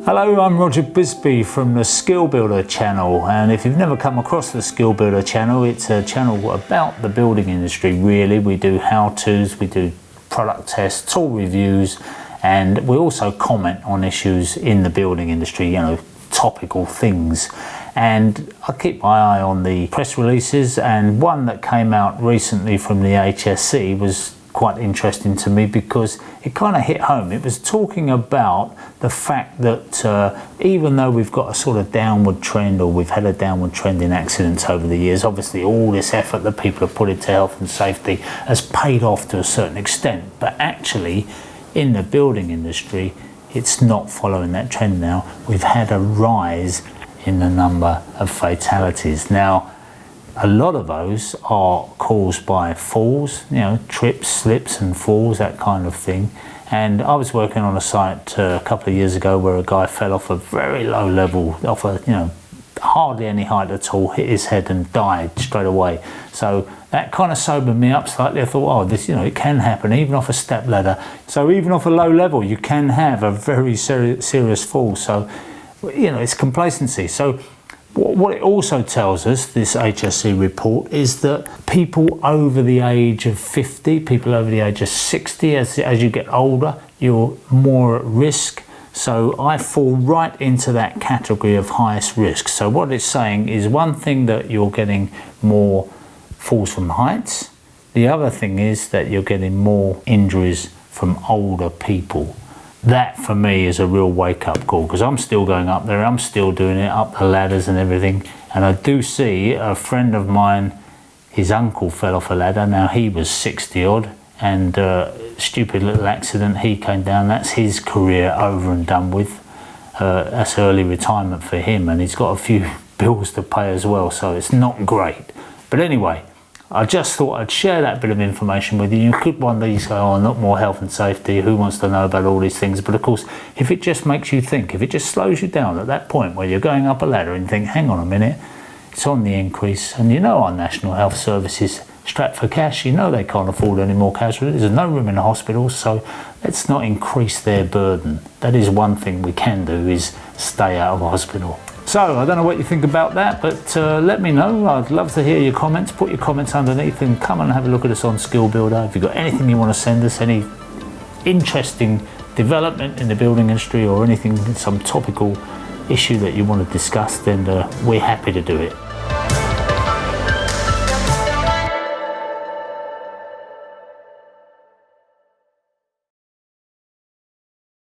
Hello, I'm Roger Bisbee from the Skill Builder channel, and if you've never come across the Skill Builder channel, it's a channel about the building industry really. We do how-tos, we do product tests, tool reviews, and we also comment on issues in the building industry, you know, topical things. And I keep my eye on the press releases, and one that came out recently from the HSE was quite interesting to me because it kind of hit home. It was talking about the fact that even though we've got a sort of downward trend, or we've had a downward trend in accidents over the years, obviously all this effort that people have put into health and safety has paid off to a certain extent, but actually in the building industry it's not following that trend now. We've had a rise in the number of fatalities. Now, a lot of those are caused by falls, you know, trips, slips and falls, that kind of thing. And I was working on a site a couple of years ago where a guy fell off a very low level, off a, you know, hardly any height at all, hit his head and died straight away. So that kind of sobered me up slightly. I thought, oh, this, you know, it can happen even off a step ladder. So even off a low level, you can have a very serious fall. So, you know, it's complacency. So what it also tells us, this HSE report, is that people over the age of 50, people over the age of 60, as you get older, you're more at risk. So I fall right into that category of highest risk. So what it's saying is, one thing that you're getting more falls from heights. The other thing is that you're getting more injuries from older people. That for me is a real wake-up call, because I'm still going up there, I'm still doing it, up the ladders and everything, and I do see a friend of mine, his uncle fell off a ladder. Now he was 60 odd, and stupid little accident, he came down. That's his career over and done with. That's early retirement for him, and he's got a few bills to pay as well, so it's not great. But anyway, I just thought I'd share that bit of information with you. You could one day say, oh, not more health and safety, who wants to know about all these things? But of course, if it just makes you think, if it just slows you down at that point where you're going up a ladder and think, hang on a minute, it's on the increase, and you know our National Health Service is strapped for cash, you know they can't afford any more casualties, there's no room in the hospitals, so let's not increase their burden. That is one thing we can do, is stay out of hospital. So I don't know what you think about that, but let me know. I'd love to hear your comments. Put your comments underneath and come and have a look at us on Skill Builder. If you've got anything you want to send us, any interesting development in the building industry, or anything, some topical issue that you want to discuss, then we're happy to do it.